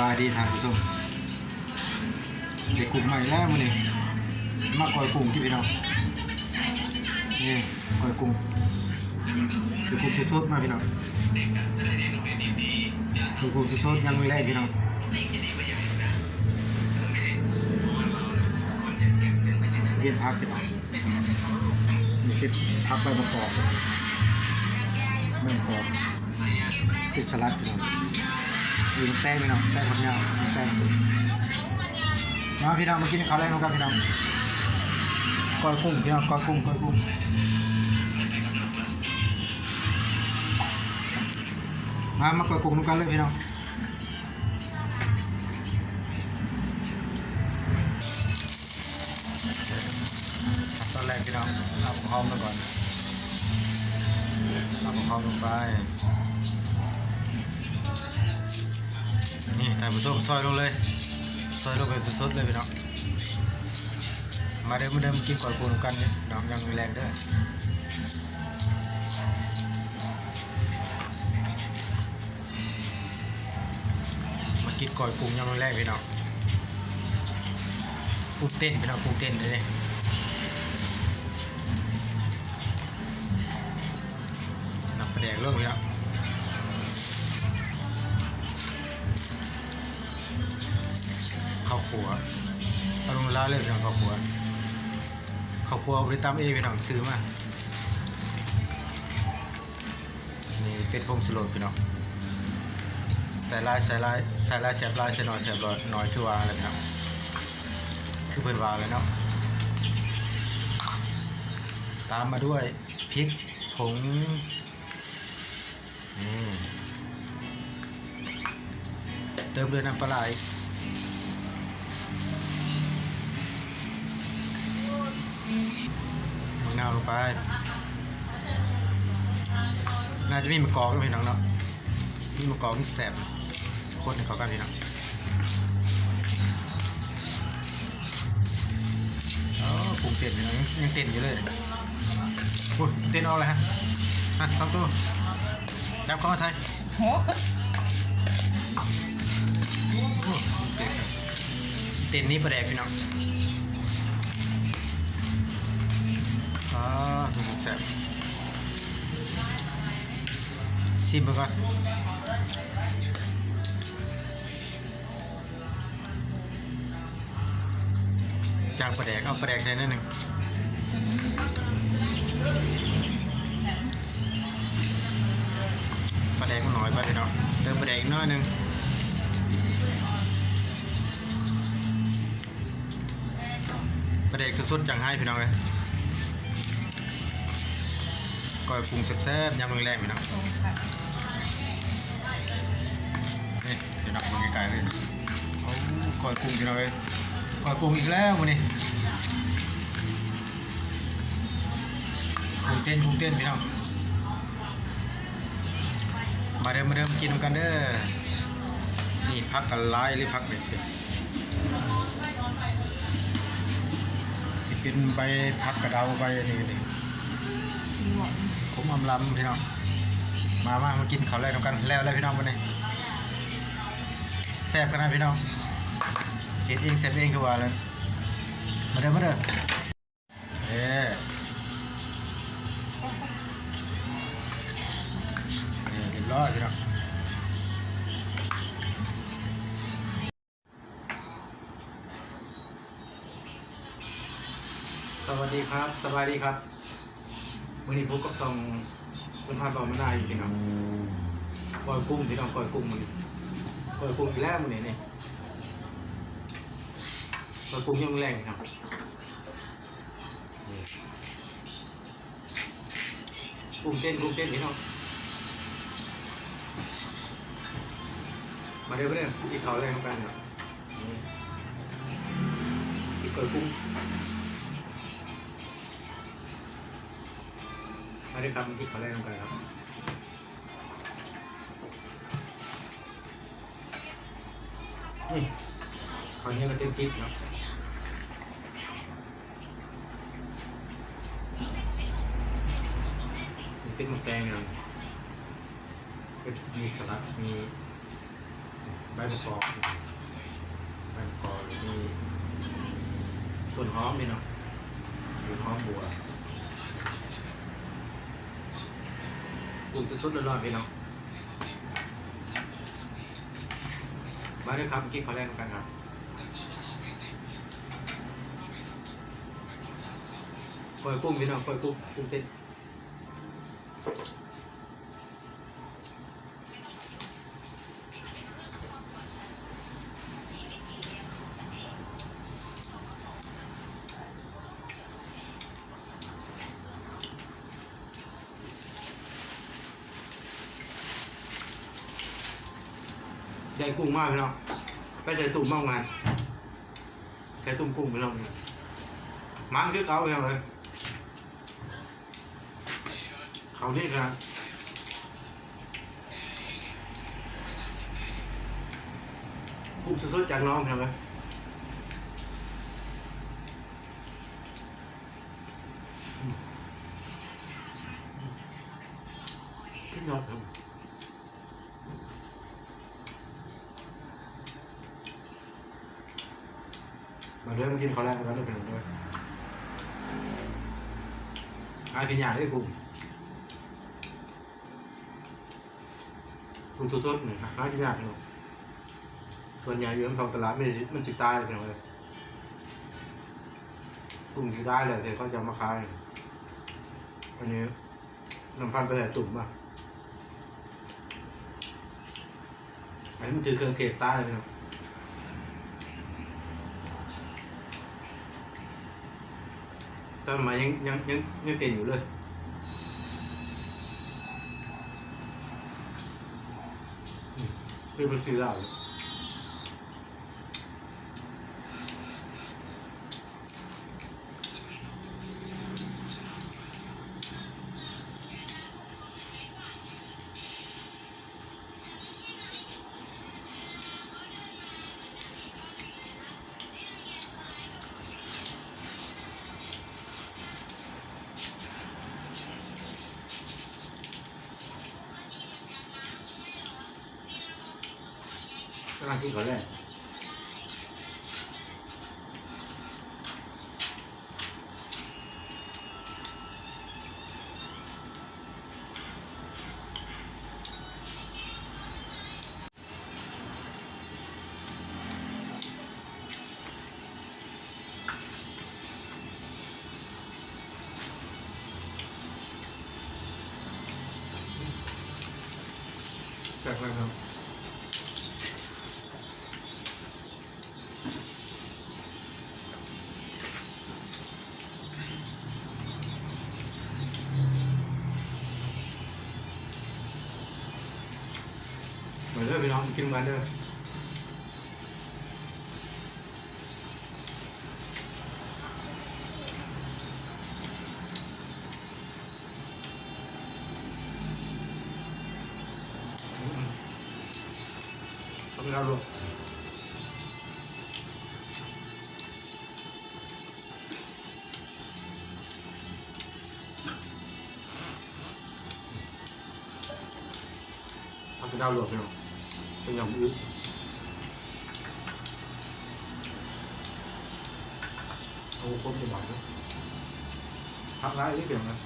บายดีท่านผู้ชมเด็กกลุ่มใหม่แล้วมื้อนี้มาก่อยกุ้งที่พี่น้องนี่ก่อยกุ้งคือกุ้งสดๆมาพี่น้องคือกุ้งสดๆยังไม่แรกพี่น้องเรียนพักพี่น้องมีคิดพักใบมะกอกไม่กอกติดสลัดพี่น้องมีแป้งพี่น้องแป้งผักยาวแป้งมาพี่น้องมากินข้าวแรงกันพี่น้องก้อยกุ้งพี่น้องก้อยกุ้งมาก้อยกุ้งนุ่งกันเลยพี่น้องตอนแรกพี่น้องเอาหอมมาก่อนเอาหอมลงไปนี่ท่านผู้ชมซอยลงเลยซอยลงไปสดๆเลยพี่น้องมาเดิมกินก่อยกุ้งกันเนี่ยน้องยังมีแรงด้วยมากินก่อยกุ้งยังมีแรงพี่น้องกุ้งเต้นพี่น้องกุ้งเต้นเลยนับประเดี๋ยวเริ่มแล้วข้าวขัวเอาลงร้านเลยพี่น้องข้าวขัวเอาไปตำเองพี่น้องซื้อมานี่เป็นผงชูรสพี่น้องใส่ลายแสบลายใส่หน่อยน้อยคือว่าอะไรพี่น้องคือเพิ่นว่าเลยเนาะตามมาด้วยพริกผงเติมด้วยน้ำปลาไหลมะนาวลงไปน่าจะมีมะกอกด้วยพี่น้องเนาะมีมะกอกนี่แสบคนให้เขากันพี่น้องปรุงเต้นพี่น้องยังเต้นอยู่เลยโอ้ยเต้นเอาเลยฮะทำตัวจับเข้ามาใส่เต้นนี้ประเดี๋ยวพี่น้องแซ่บชิมไปก่อนจางปลาแดกเอาปลาแดกใส่นิดหนึ่งปลาแดกมันน้อยไปพี่น้องเติมปลาแดกอีกน้อยหนึ่งปลาแดกสุดๆจังให้พี่น้องเลยก้อยกุ้งแซ่บๆยำแรงๆพี่น้องนี่พี่น้องดูไกลๆเลยก้อยกุ้งพี่น้องเลยก้อยกุ้งอีกแล้ววันนี้กุ้งเต้นพี่น้องมาเดิมกินกันเด้อนี่พักกันไล่หรือพักเด็ดสิเป็นใบพักกระเดาใบนี่ผมอำลำพี่น้องมากินข้าวแรกกันแล้วพี่น้องวันนี้แซ่บกันนะพี่น้องเฮ็ดเองแซ่บเองคือว่าเลยมาเด้อเรียบร้อยพี่น้องสวัสดีครับสบายดีครับวันนี้พบกับซองคนพาบอลมาได้อยู่พี่น้องก้อยกุ้งพี่น้องก้อยกุ้งมันก้อยกุ้งอีกแล้วมันนี่ก้อยกุ้งยังแรงพี่น้องกุ้งเต้นพี่น้องมาเด้อกินข้าวแรงกันเนาะกินก้อยกุ้งมาด้วยครับที่เขาแรกลงไปครับนี่คราวนี้ก็เต็มทิพย์เนาะเป็นหมูแดงเนาะมีสลัดมี ใบมะกอกใบมะกอกนี่ต้นหอมนี่เนาะต้นหอมบัวกลุ่มสุดๆร้อนๆพี่น้องมาด้วยครับกินข้าวแรกกันครับปล่อยกุ้งพี่น้องปล่อยกุ้งเต้นใหญ่กุ้งมากพี่น้องก็ใช้ตุ่มมากงานใช้ตุ่มกุ้งพี่น้องมันคือเขาพี่น้องเลยเขานี่ครับกุ้งสดๆจากน้องพี่น้องเลยขึ้นยอดครับมาเริ่มกินข้าวแรกกันแล้วเป็นด้วยกินอย่างได้กุ้งสดๆหนึ่งหากินยากเนาะส่วนใหญ่อยู่ในท้องตลาดมันจิตตายเลยเป็นเลยกุ้งจิตตายเลยเสร็จเขาจะมาขายอันนี้น้ำพันไปใส่ตุ่มป่ะอันนี้มันถือเครื่องเทศใต้เลยครับตอนมายังเต้นอยู่เลยเป็นซื้อเหล้ากำลังกินข้าวแรกแปลกๆครับเหมือนเดิมพี่น้องกินเหมือนเดิมทำเราลูกทำเป็นดาวหลวงพี่น้องเป็นอย่างอื่นเอาคนตัวใหม่นะพักร้ายนิดเดียวนะ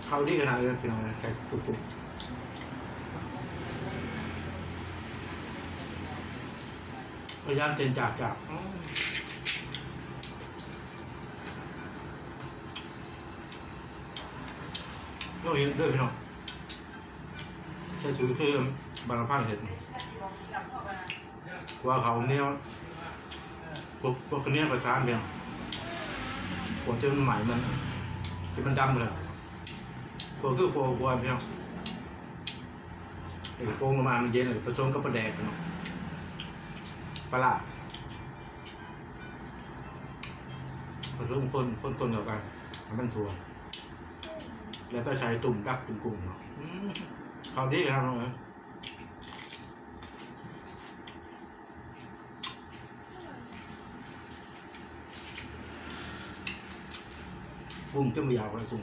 เข้าดีขนาดเลยพี่น้องใส่ตุ่ม พยายามเจนจากก็เห็นด้วยพี่น้องใช่ถือคือบางพันเห็นว่าเขาเนี่ยพวกนี้ประชานเนี่ยหัวเจอมันใหม่มันที่มันดำเลยหัวคือหัวพี่น้องไอ้โป่งลงมามันเย็นเลยผสมกับปลาแดกเนาะปลาผสมคนเดียวกันมันถั่วแล้วก็ใช้ตุ่มดักตุ่มกุ้งเนาะเขาดีครับน้องกุ้งจะไม่ยาวเลยกุ้ง